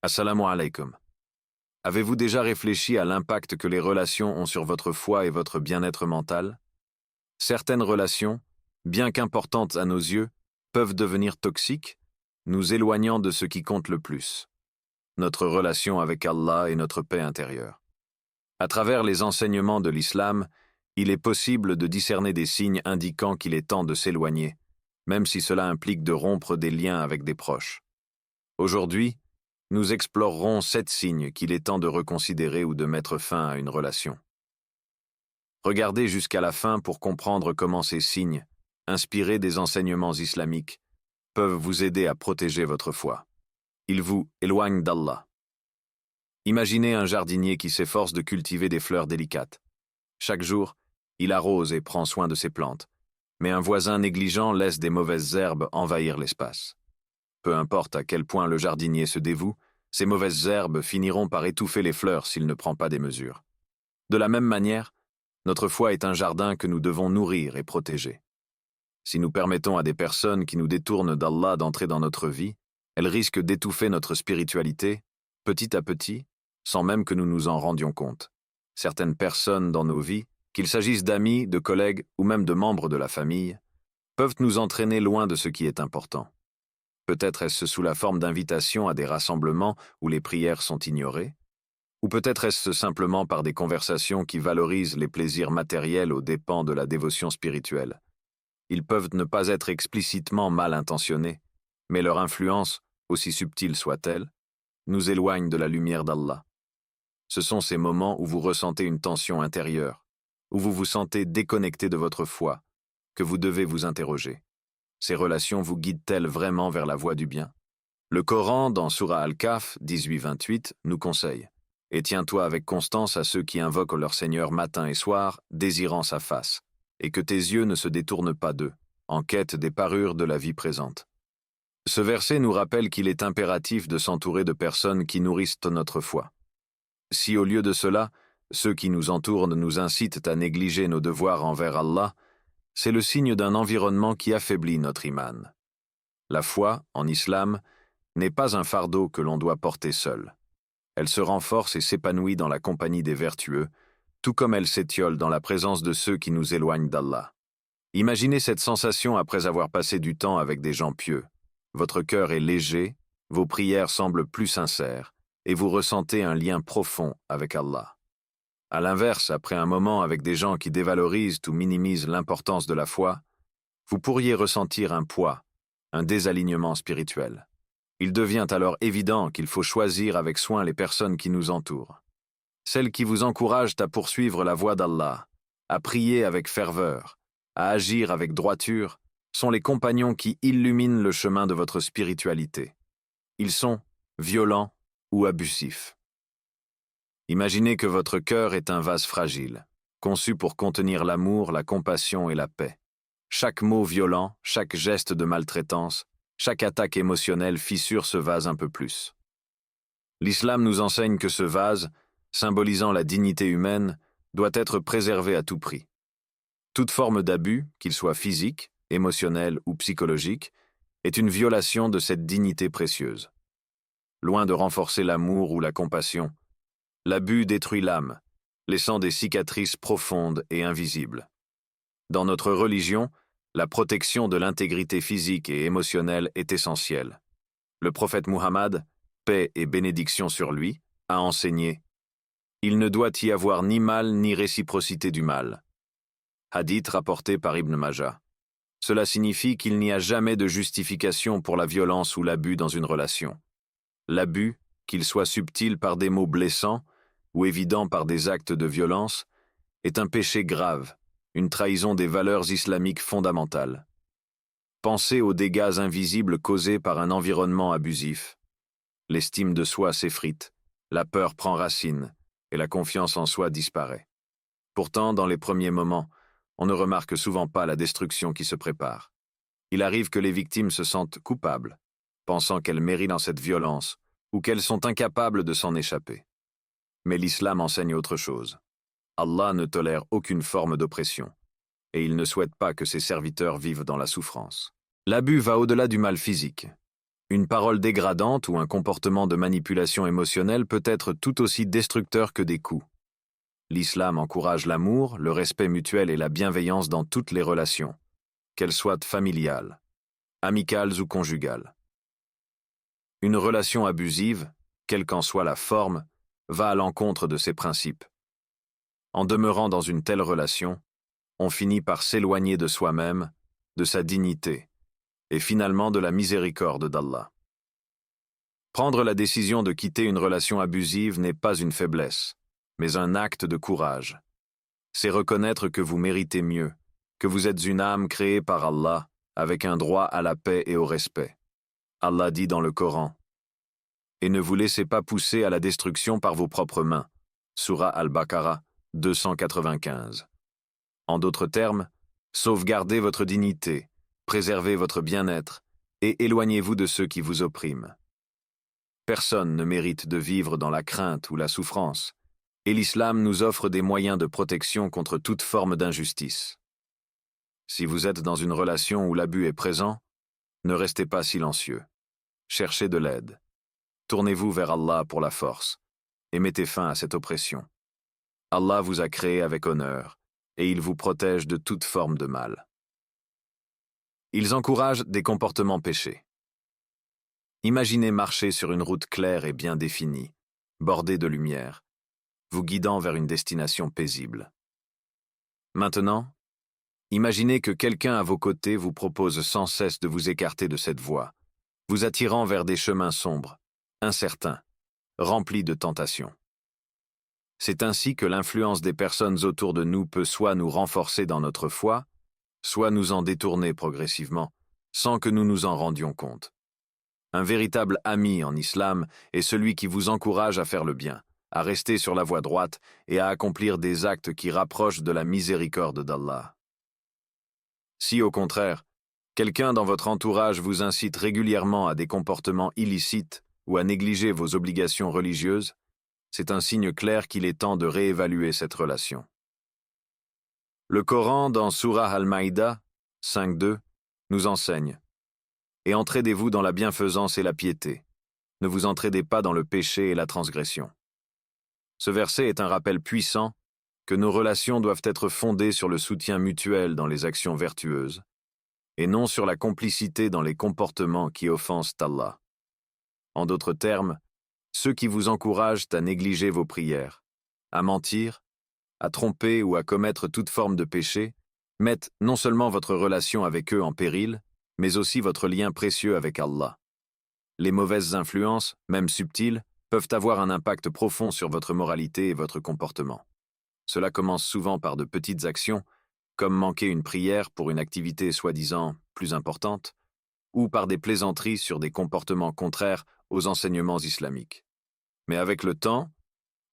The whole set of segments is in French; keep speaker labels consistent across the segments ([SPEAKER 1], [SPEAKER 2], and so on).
[SPEAKER 1] Assalamu alaikum. Avez-vous déjà réfléchi à l'impact que les relations ont sur votre foi et votre bien-être mental? Certaines relations, bien qu'importantes à nos yeux, peuvent devenir toxiques, nous éloignant de ce qui compte le plus, notre relation avec Allah et notre paix intérieure. À travers les enseignements de l'islam, il est possible de discerner des signes indiquant qu'il est temps de s'éloigner, même si cela implique de rompre des liens avec des proches. Aujourd'hui, nous explorerons 7 signes qu'il est temps de reconsidérer ou de mettre fin à une relation. Regardez jusqu'à la fin pour comprendre comment ces signes, inspirés des enseignements islamiques, peuvent vous aider à protéger votre foi. Ils vous éloignent d'Allah. Imaginez un jardinier qui s'efforce de cultiver des fleurs délicates. Chaque jour, il arrose et prend soin de ses plantes, mais un voisin négligent laisse des mauvaises herbes envahir l'espace. Peu importe à quel point le jardinier se dévoue, ces mauvaises herbes finiront par étouffer les fleurs s'il ne prend pas des mesures. De la même manière, notre foi est un jardin que nous devons nourrir et protéger. Si nous permettons à des personnes qui nous détournent d'Allah d'entrer dans notre vie, elles risquent d'étouffer notre spiritualité, petit à petit, sans même que nous nous en rendions compte. Certaines personnes dans nos vies, qu'il s'agisse d'amis, de collègues ou même de membres de la famille, peuvent nous entraîner loin de ce qui est important. Peut-être est-ce sous la forme d'invitations à des rassemblements où les prières sont ignorées, ou peut-être est-ce simplement par des conversations qui valorisent les plaisirs matériels aux dépens de la dévotion spirituelle. Ils peuvent ne pas être explicitement mal intentionnés, mais leur influence, aussi subtile soit-elle, nous éloigne de la lumière d'Allah. Ce sont ces moments où vous ressentez une tension intérieure, où vous vous sentez déconnecté de votre foi, que vous devez vous interroger. Ces relations vous guident-elles vraiment vers la voie du bien? Le Coran, dans Sourate Al-Kahf 18-28, nous conseille « Et tiens-toi avec constance à ceux qui invoquent leur Seigneur matin et soir, désirant sa face, et que tes yeux ne se détournent pas d'eux, en quête des parures de la vie présente. » Ce verset nous rappelle qu'il est impératif de s'entourer de personnes qui nourrissent notre foi. Si au lieu de cela, ceux qui nous entourent nous incitent à négliger nos devoirs envers Allah, c'est le signe d'un environnement qui affaiblit notre iman. La foi, en islam, n'est pas un fardeau que l'on doit porter seul. Elle se renforce et s'épanouit dans la compagnie des vertueux, tout comme elle s'étiole dans la présence de ceux qui nous éloignent d'Allah. Imaginez cette sensation après avoir passé du temps avec des gens pieux. Votre cœur est léger, vos prières semblent plus sincères, et vous ressentez un lien profond avec Allah. À l'inverse, après un moment avec des gens qui dévalorisent ou minimisent l'importance de la foi, vous pourriez ressentir un poids, un désalignement spirituel. Il devient alors évident qu'il faut choisir avec soin les personnes qui nous entourent. Celles qui vous encouragent à poursuivre la voie d'Allah, à prier avec ferveur, à agir avec droiture, sont les compagnons qui illuminent le chemin de votre spiritualité. Ils sont violents ou abusifs. Imaginez que votre cœur est un vase fragile, conçu pour contenir l'amour, la compassion et la paix. Chaque mot violent, chaque geste de maltraitance, chaque attaque émotionnelle fissure ce vase un peu plus. L'islam nous enseigne que ce vase, symbolisant la dignité humaine, doit être préservé à tout prix. Toute forme d'abus, qu'il soit physique, émotionnel ou psychologique, est une violation de cette dignité précieuse. Loin de renforcer l'amour ou la compassion, l'abus détruit l'âme, laissant des cicatrices profondes et invisibles. Dans notre religion, la protection de l'intégrité physique et émotionnelle est essentielle. Le prophète Muhammad, paix et bénédiction sur lui, a enseigné « Il ne doit y avoir ni mal ni réciprocité du mal ». Hadith rapporté par Ibn Majah. Cela signifie qu'il n'y a jamais de justification pour la violence ou l'abus dans une relation. L'abus, qu'il soit subtil par des mots blessants, ou évident par des actes de violence, est un péché grave, une trahison des valeurs islamiques fondamentales. Pensez aux dégâts invisibles causés par un environnement abusif. L'estime de soi s'effrite, la peur prend racine, et la confiance en soi disparaît. Pourtant, dans les premiers moments, on ne remarque souvent pas la destruction qui se prépare. Il arrive que les victimes se sentent coupables, pensant qu'elles méritent dans cette violence, ou qu'elles sont incapables de s'en échapper. Mais l'islam enseigne autre chose. Allah ne tolère aucune forme d'oppression, et il ne souhaite pas que ses serviteurs vivent dans la souffrance. L'abus va au-delà du mal physique. Une parole dégradante ou un comportement de manipulation émotionnelle peut être tout aussi destructeur que des coups. L'islam encourage l'amour, le respect mutuel et la bienveillance dans toutes les relations, qu'elles soient familiales, amicales ou conjugales. Une relation abusive, quelle qu'en soit la forme, va à l'encontre de ces principes. En demeurant dans une telle relation, on finit par s'éloigner de soi-même, de sa dignité, et finalement de la miséricorde d'Allah. Prendre la décision de quitter une relation abusive n'est pas une faiblesse, mais un acte de courage. C'est reconnaître que vous méritez mieux, que vous êtes une âme créée par Allah, avec un droit à la paix et au respect. Allah dit dans le Coran, « Et ne vous laissez pas pousser à la destruction par vos propres mains. » Sourate Al-Baqarah 295. En d'autres termes, sauvegardez votre dignité, préservez votre bien-être et éloignez-vous de ceux qui vous oppriment. Personne ne mérite de vivre dans la crainte ou la souffrance, et l'islam nous offre des moyens de protection contre toute forme d'injustice. Si vous êtes dans une relation où l'abus est présent, ne restez pas silencieux. Cherchez de l'aide. Tournez-vous vers Allah pour la force, et mettez fin à cette oppression. Allah vous a créé avec honneur, et il vous protège de toute forme de mal. Ils encouragent des comportements péchés. Imaginez marcher sur une route claire et bien définie, bordée de lumière, vous guidant vers une destination paisible. Maintenant, imaginez que quelqu'un à vos côtés vous propose sans cesse de vous écarter de cette voie, vous attirant vers des chemins sombres, incertains, remplis de tentations. C'est ainsi que l'influence des personnes autour de nous peut soit nous renforcer dans notre foi, soit nous en détourner progressivement, sans que nous nous en rendions compte. Un véritable ami en islam est celui qui vous encourage à faire le bien, à rester sur la voie droite et à accomplir des actes qui rapprochent de la miséricorde d'Allah. Si, au contraire, quelqu'un dans votre entourage vous incite régulièrement à des comportements illicites ou à négliger vos obligations religieuses, c'est un signe clair qu'il est temps de réévaluer cette relation. Le Coran, dans Surah Al-Maïda 5.2, nous enseigne « Et entraidez-vous dans la bienfaisance et la piété. Ne vous entraidez pas dans le péché et la transgression. » Ce verset est un rappel puissant que nos relations doivent être fondées sur le soutien mutuel dans les actions vertueuses, et non sur la complicité dans les comportements qui offensent Allah. En d'autres termes, ceux qui vous encouragent à négliger vos prières, à mentir, à tromper ou à commettre toute forme de péché, mettent non seulement votre relation avec eux en péril, mais aussi votre lien précieux avec Allah. Les mauvaises influences, même subtiles, peuvent avoir un impact profond sur votre moralité et votre comportement. Cela commence souvent par de petites actions, comme manquer une prière pour une activité soi-disant plus importante, ou par des plaisanteries sur des comportements contraires aux enseignements islamiques. Mais avec le temps,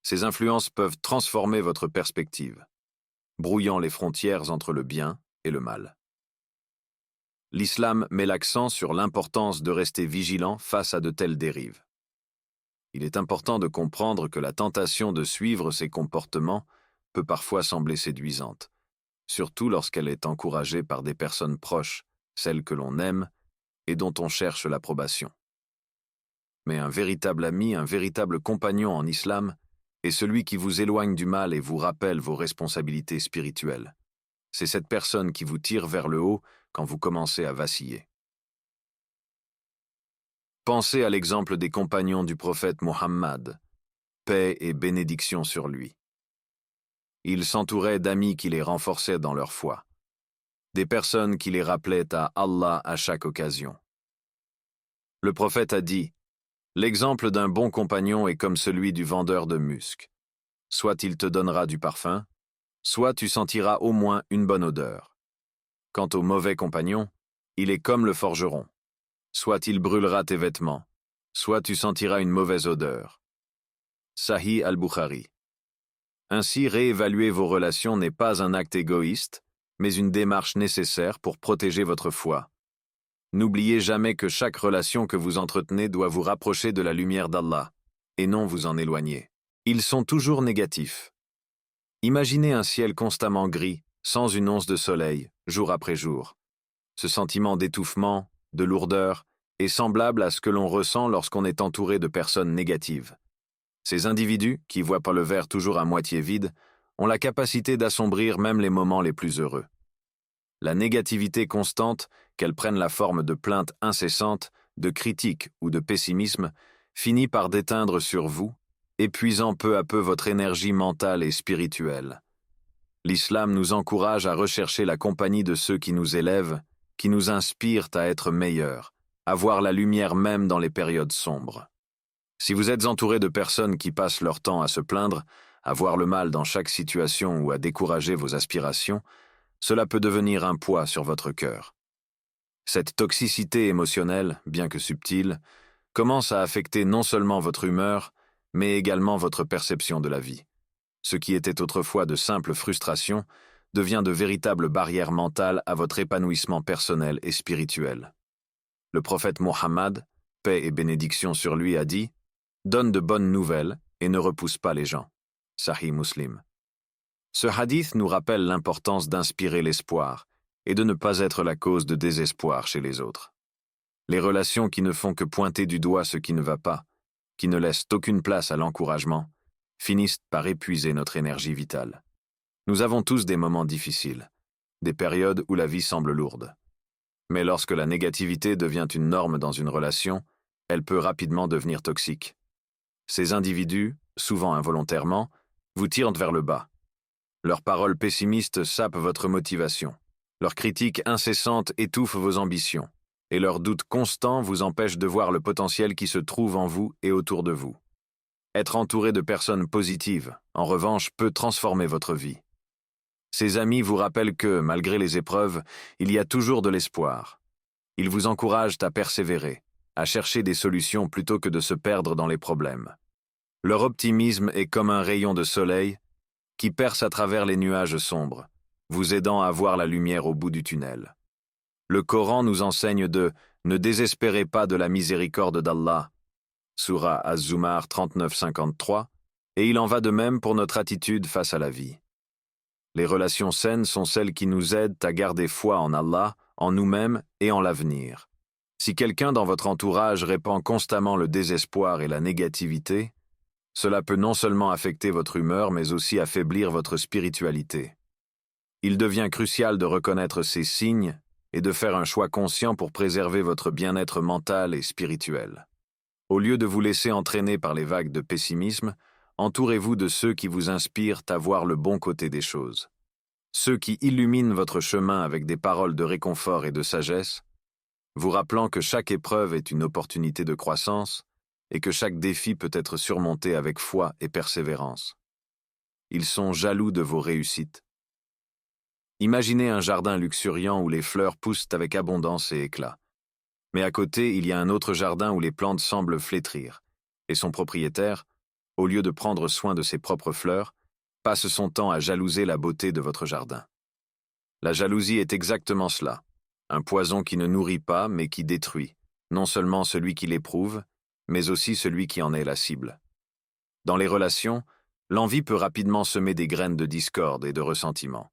[SPEAKER 1] ces influences peuvent transformer votre perspective, brouillant les frontières entre le bien et le mal. L'islam met l'accent sur l'importance de rester vigilant face à de telles dérives. Il est important de comprendre que la tentation de suivre ces comportements peut parfois sembler séduisante, surtout lorsqu'elle est encouragée par des personnes proches, celles que l'on aime et dont on cherche l'approbation. Mais un véritable ami, un véritable compagnon en islam, est celui qui vous éloigne du mal et vous rappelle vos responsabilités spirituelles. C'est cette personne qui vous tire vers le haut quand vous commencez à vaciller. Pensez à l'exemple des compagnons du prophète Mohammed, paix et bénédiction sur lui. Ils s'entouraient d'amis qui les renforçaient dans leur foi, des personnes qui les rappelaient à Allah à chaque occasion. Le prophète a dit « L'exemple d'un bon compagnon est comme celui du vendeur de musc. Soit il te donnera du parfum, soit tu sentiras au moins une bonne odeur. Quant au mauvais compagnon, il est comme le forgeron. Soit il brûlera tes vêtements, soit tu sentiras une mauvaise odeur. » Sahih al-Bukhari. Ainsi, réévaluer vos relations n'est pas un acte égoïste, mais une démarche nécessaire pour protéger votre foi. N'oubliez jamais que chaque relation que vous entretenez doit vous rapprocher de la lumière d'Allah, et non vous en éloigner. Ils sont toujours négatifs. Imaginez un ciel constamment gris, sans une once de soleil, jour après jour. Ce sentiment d'étouffement, de lourdeur, est semblable à ce que l'on ressent lorsqu'on est entouré de personnes négatives. Ces individus, qui voient pas le verre toujours à moitié vide, ont la capacité d'assombrir même les moments les plus heureux. La négativité constante, qu'elle prenne la forme de plaintes incessantes, de critiques ou de pessimisme, finit par déteindre sur vous, épuisant peu à peu votre énergie mentale et spirituelle. L'islam nous encourage à rechercher la compagnie de ceux qui nous élèvent, qui nous inspirent à être meilleurs, à voir la lumière même dans les périodes sombres. Si vous êtes entouré de personnes qui passent leur temps à se plaindre, à voir le mal dans chaque situation ou à décourager vos aspirations, cela peut devenir un poids sur votre cœur. Cette toxicité émotionnelle, bien que subtile, commence à affecter non seulement votre humeur, mais également votre perception de la vie. Ce qui était autrefois de simples frustrations devient de véritables barrières mentales à votre épanouissement personnel et spirituel. Le prophète Mohammed, paix et bénédiction sur lui, a dit « Donne de bonnes nouvelles et ne repousse pas les gens ». Sahih Muslim. Ce hadith nous rappelle l'importance d'inspirer l'espoir et de ne pas être la cause de désespoir chez les autres. Les relations qui ne font que pointer du doigt ce qui ne va pas, qui ne laissent aucune place à l'encouragement, finissent par épuiser notre énergie vitale. Nous avons tous des moments difficiles, des périodes où la vie semble lourde. Mais lorsque la négativité devient une norme dans une relation, elle peut rapidement devenir toxique. Ces individus, souvent involontairement, vous tirent vers le bas. Leurs paroles pessimistes sapent votre motivation. Leurs critiques incessantes étouffent vos ambitions. Et leurs doutes constants vous empêchent de voir le potentiel qui se trouve en vous et autour de vous. Être entouré de personnes positives, en revanche, peut transformer votre vie. Ces amis vous rappellent que, malgré les épreuves, il y a toujours de l'espoir. Ils vous encouragent à persévérer, à chercher des solutions plutôt que de se perdre dans les problèmes. Leur optimisme est comme un rayon de soleil qui perce à travers les nuages sombres, vous aidant à voir la lumière au bout du tunnel. Le Coran nous enseigne de « Ne désespérez pas de la miséricorde d'Allah » Sourate Az-Zumar 39-53, et il en va de même pour notre attitude face à la vie. Les relations saines sont celles qui nous aident à garder foi en Allah, en nous-mêmes et en l'avenir. Si quelqu'un dans votre entourage répand constamment le désespoir et la négativité, cela peut non seulement affecter votre humeur, mais aussi affaiblir votre spiritualité. Il devient crucial de reconnaître ces signes et de faire un choix conscient pour préserver votre bien-être mental et spirituel. Au lieu de vous laisser entraîner par les vagues de pessimisme, entourez-vous de ceux qui vous inspirent à voir le bon côté des choses. Ceux qui illuminent votre chemin avec des paroles de réconfort et de sagesse, vous rappelant que chaque épreuve est une opportunité de croissance et que chaque défi peut être surmonté avec foi et persévérance. Ils sont jaloux de vos réussites. Imaginez un jardin luxuriant où les fleurs poussent avec abondance et éclat. Mais à côté, il y a un autre jardin où les plantes semblent flétrir, et son propriétaire, au lieu de prendre soin de ses propres fleurs, passe son temps à jalouser la beauté de votre jardin. La jalousie est exactement cela, un poison qui ne nourrit pas mais qui détruit, non seulement celui qui l'éprouve, mais aussi celui qui en est la cible. Dans les relations, l'envie peut rapidement semer des graines de discorde et de ressentiment,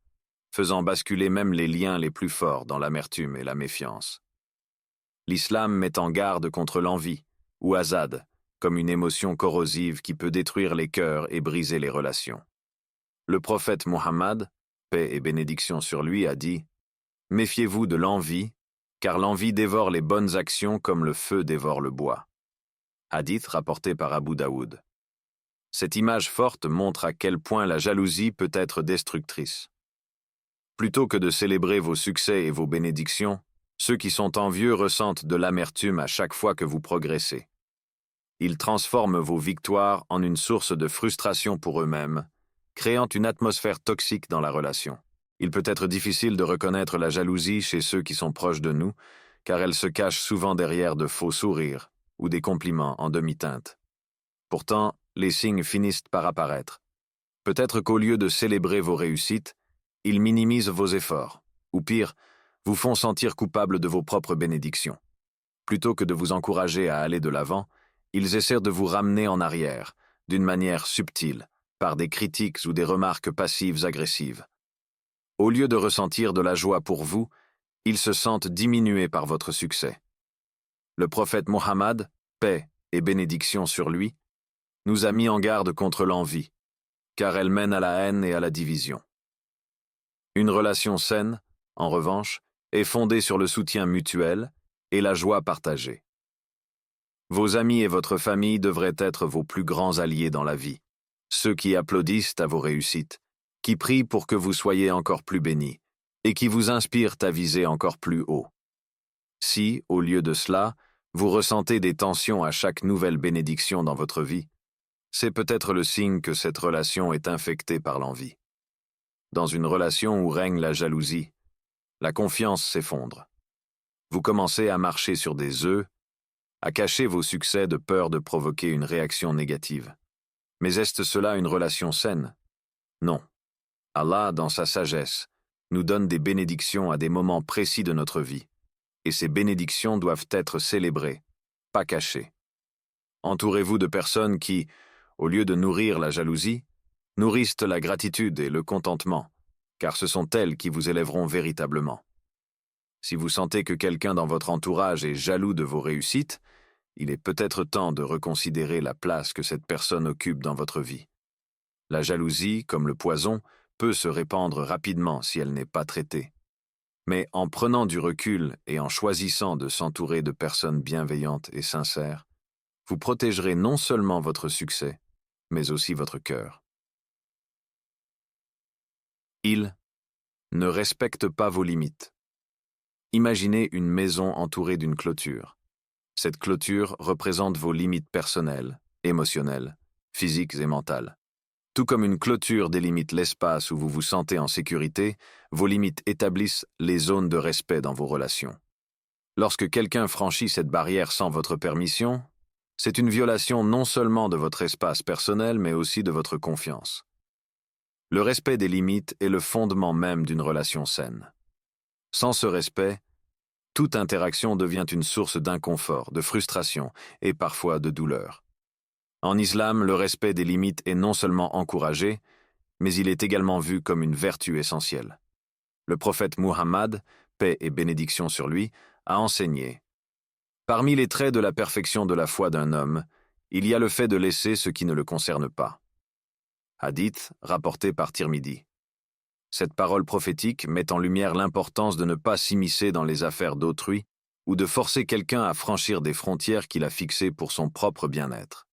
[SPEAKER 1] faisant basculer même les liens les plus forts dans l'amertume et la méfiance. L'islam met en garde contre l'envie, ou hasad, comme une émotion corrosive qui peut détruire les cœurs et briser les relations. Le prophète Mohammed, paix et bénédiction sur lui, a dit « Méfiez-vous de l'envie, car l'envie dévore les bonnes actions comme le feu dévore le bois. » Hadith rapporté par Abu Daoud. Cette image forte montre à quel point la jalousie peut être destructrice. Plutôt que de célébrer vos succès et vos bénédictions, ceux qui sont envieux ressentent de l'amertume à chaque fois que vous progressez. Ils transforment vos victoires en une source de frustration pour eux-mêmes, créant une atmosphère toxique dans la relation. Il peut être difficile de reconnaître la jalousie chez ceux qui sont proches de nous, car elle se cache souvent derrière de faux sourires ou des compliments en demi-teinte. Pourtant, les signes finissent par apparaître. Peut-être qu'au lieu de célébrer vos réussites, ils minimisent vos efforts, ou pire, vous font sentir coupable de vos propres bénédictions. Plutôt que de vous encourager à aller de l'avant, ils essaient de vous ramener en arrière, d'une manière subtile, par des critiques ou des remarques passives agressives. Au lieu de ressentir de la joie pour vous, ils se sentent diminués par votre succès. Le prophète Mohammed, paix et bénédiction sur lui, nous a mis en garde contre l'envie, car elle mène à la haine et à la division. Une relation saine, en revanche, est fondée sur le soutien mutuel et la joie partagée. Vos amis et votre famille devraient être vos plus grands alliés dans la vie, ceux qui applaudissent à vos réussites, qui prient pour que vous soyez encore plus bénis, et qui vous inspirent à viser encore plus haut. Si, au lieu de cela, vous ressentez des tensions à chaque nouvelle bénédiction dans votre vie, c'est peut-être le signe que cette relation est infectée par l'envie. Dans une relation où règne la jalousie, la confiance s'effondre. Vous commencez à marcher sur des œufs, à cacher vos succès de peur de provoquer une réaction négative. Mais est-ce cela une relation saine? Non. Allah, dans sa sagesse, nous donne des bénédictions à des moments précis de notre vie, et ces bénédictions doivent être célébrées, pas cachées. Entourez-vous de personnes qui, au lieu de nourrir la jalousie, nourrissent la gratitude et le contentement, car ce sont elles qui vous élèveront véritablement. Si vous sentez que quelqu'un dans votre entourage est jaloux de vos réussites, il est peut-être temps de reconsidérer la place que cette personne occupe dans votre vie. La jalousie, comme le poison, peut se répandre rapidement si elle n'est pas traitée. Mais en prenant du recul et en choisissant de s'entourer de personnes bienveillantes et sincères, vous protégerez non seulement votre succès, mais aussi votre cœur. Il ne respecte pas vos limites. Imaginez une maison entourée d'une clôture. Cette clôture représente vos limites personnelles, émotionnelles, physiques et mentales. Tout comme une clôture délimite l'espace où vous vous sentez en sécurité, vos limites établissent les zones de respect dans vos relations. Lorsque quelqu'un franchit cette barrière sans votre permission, c'est une violation non seulement de votre espace personnel, mais aussi de votre confiance. Le respect des limites est le fondement même d'une relation saine. Sans ce respect, toute interaction devient une source d'inconfort, de frustration et parfois de douleur. En islam, le respect des limites est non seulement encouragé, mais il est également vu comme une vertu essentielle. Le prophète Muhammad, paix et bénédiction sur lui, a enseigné: parmi les traits de la perfection de la foi d'un homme, il y a le fait de laisser ce qui ne le concerne pas. Hadith rapporté par Tirmidhi. Cette parole prophétique met en lumière l'importance de ne pas s'immiscer dans les affaires d'autrui ou de forcer quelqu'un à franchir des frontières qu'il a fixées pour son propre bien-être.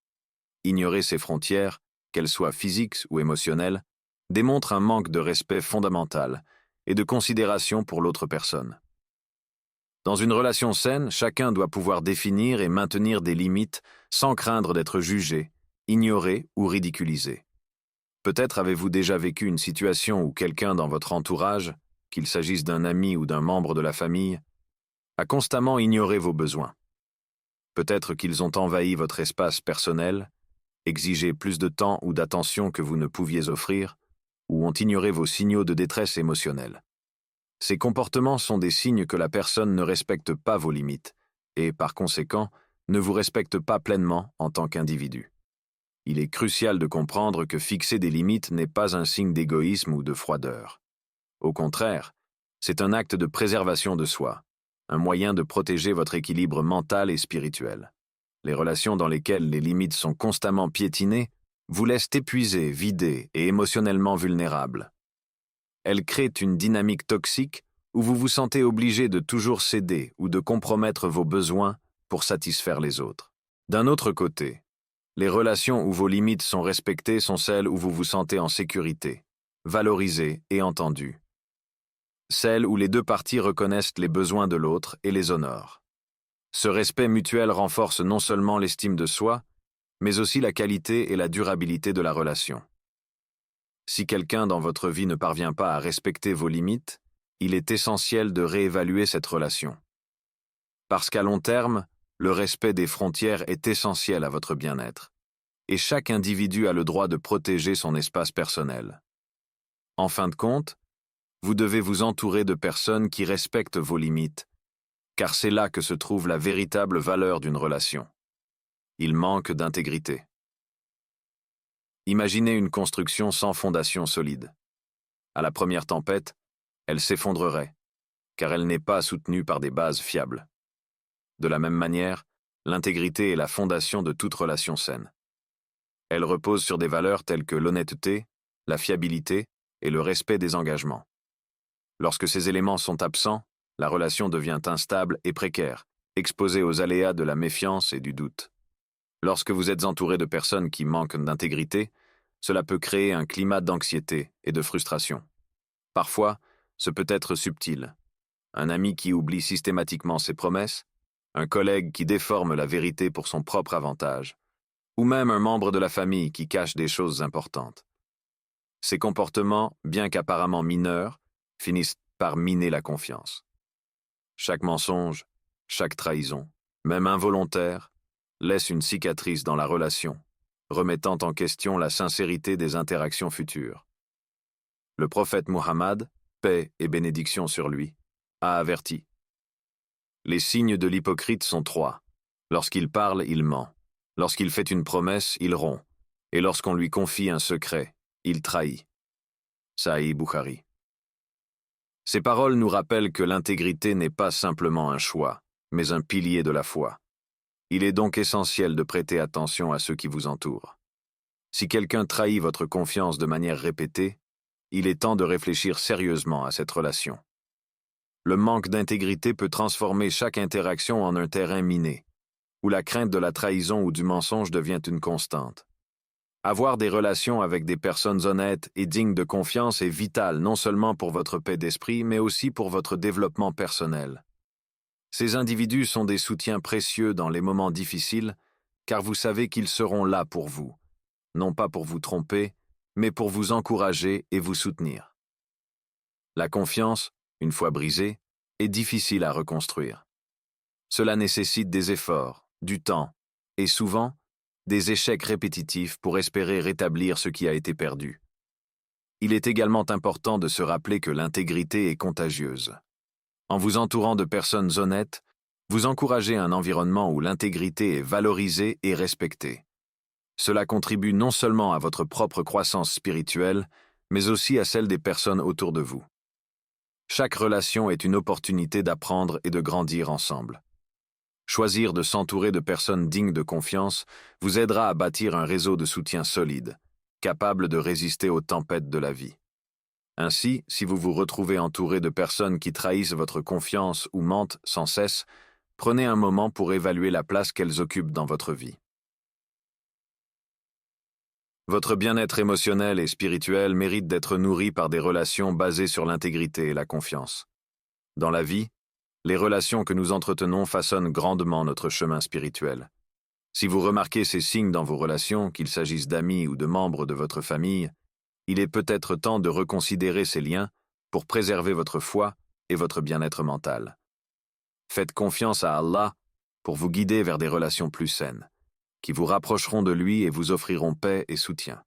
[SPEAKER 1] Ignorer ces frontières, qu'elles soient physiques ou émotionnelles, démontre un manque de respect fondamental et de considération pour l'autre personne. Dans une relation saine, chacun doit pouvoir définir et maintenir des limites sans craindre d'être jugé, ignoré ou ridiculisé. Peut-être avez-vous déjà vécu une situation où quelqu'un dans votre entourage, qu'il s'agisse d'un ami ou d'un membre de la famille, a constamment ignoré vos besoins. Peut-être qu'ils ont envahi votre espace personnel, exigé plus de temps ou d'attention que vous ne pouviez offrir, ou ont ignoré vos signaux de détresse émotionnelle. Ces comportements sont des signes que la personne ne respecte pas vos limites et, par conséquent, ne vous respecte pas pleinement en tant qu'individu. Il est crucial de comprendre que fixer des limites n'est pas un signe d'égoïsme ou de froideur. Au contraire, c'est un acte de préservation de soi, un moyen de protéger votre équilibre mental et spirituel. Les relations dans lesquelles les limites sont constamment piétinées vous laissent épuisé, vidé et émotionnellement vulnérable. Elles créent une dynamique toxique où vous vous sentez obligé de toujours céder ou de compromettre vos besoins pour satisfaire les autres. D'un autre côté, les relations où vos limites sont respectées sont celles où vous vous sentez en sécurité, valorisé et entendu. Celles où les deux parties reconnaissent les besoins de l'autre et les honorent. Ce respect mutuel renforce non seulement l'estime de soi, mais aussi la qualité et la durabilité de la relation. Si quelqu'un dans votre vie ne parvient pas à respecter vos limites, il est essentiel de réévaluer cette relation. Parce qu'à long terme, le respect des frontières est essentiel à votre bien-être, et chaque individu a le droit de protéger son espace personnel. En fin de compte, vous devez vous entourer de personnes qui respectent vos limites, car c'est là que se trouve la véritable valeur d'une relation. Il manque d'intégrité. Imaginez une construction sans fondation solide. À la première tempête, elle s'effondrerait, car elle n'est pas soutenue par des bases fiables. De la même manière, l'intégrité est la fondation de toute relation saine. Elle repose sur des valeurs telles que l'honnêteté, la fiabilité et le respect des engagements. Lorsque ces éléments sont absents, la relation devient instable et précaire, exposée aux aléas de la méfiance et du doute. Lorsque vous êtes entouré de personnes qui manquent d'intégrité, cela peut créer un climat d'anxiété et de frustration. Parfois, ce peut être subtil. Un ami qui oublie systématiquement ses promesses, un collègue qui déforme la vérité pour son propre avantage, ou même un membre de la famille qui cache des choses importantes. Ces comportements, bien qu'apparemment mineurs, finissent par miner la confiance. Chaque mensonge, chaque trahison, même involontaire, laisse une cicatrice dans la relation, remettant en question la sincérité des interactions futures. Le prophète Muhammad, paix et bénédiction sur lui, a averti. Les signes de l'hypocrite sont 3. Lorsqu'il parle, il ment. Lorsqu'il fait une promesse, il rompt. Et lorsqu'on lui confie un secret, il trahit. Sahih Bukhari. Ces paroles nous rappellent que l'intégrité n'est pas simplement un choix, mais un pilier de la foi. Il est donc essentiel de prêter attention à ceux qui vous entourent. Si quelqu'un trahit votre confiance de manière répétée, il est temps de réfléchir sérieusement à cette relation. Le manque d'intégrité peut transformer chaque interaction en un terrain miné, où la crainte de la trahison ou du mensonge devient une constante. Avoir des relations avec des personnes honnêtes et dignes de confiance est vital non seulement pour votre paix d'esprit, mais aussi pour votre développement personnel. Ces individus sont des soutiens précieux dans les moments difficiles, car vous savez qu'ils seront là pour vous, non pas pour vous tromper, mais pour vous encourager et vous soutenir. La confiance, une fois brisée, est difficile à reconstruire. Cela nécessite des efforts, du temps, et souvent, des échecs répétitifs pour espérer rétablir ce qui a été perdu. Il est également important de se rappeler que l'intégrité est contagieuse. En vous entourant de personnes honnêtes, vous encouragez un environnement où l'intégrité est valorisée et respectée. Cela contribue non seulement à votre propre croissance spirituelle, mais aussi à celle des personnes autour de vous. Chaque relation est une opportunité d'apprendre et de grandir ensemble. Choisir de s'entourer de personnes dignes de confiance vous aidera à bâtir un réseau de soutien solide, capable de résister aux tempêtes de la vie. Ainsi, si vous vous retrouvez entouré de personnes qui trahissent votre confiance ou mentent sans cesse, prenez un moment pour évaluer la place qu'elles occupent dans votre vie. Votre bien-être émotionnel et spirituel mérite d'être nourri par des relations basées sur l'intégrité et la confiance. Dans la vie, les relations que nous entretenons façonnent grandement notre chemin spirituel. Si vous remarquez ces signes dans vos relations, qu'il s'agisse d'amis ou de membres de votre famille, il est peut-être temps de reconsidérer ces liens pour préserver votre foi et votre bien-être mental. Faites confiance à Allah pour vous guider vers des relations plus saines, qui vous rapprocheront de lui et vous offriront paix et soutien.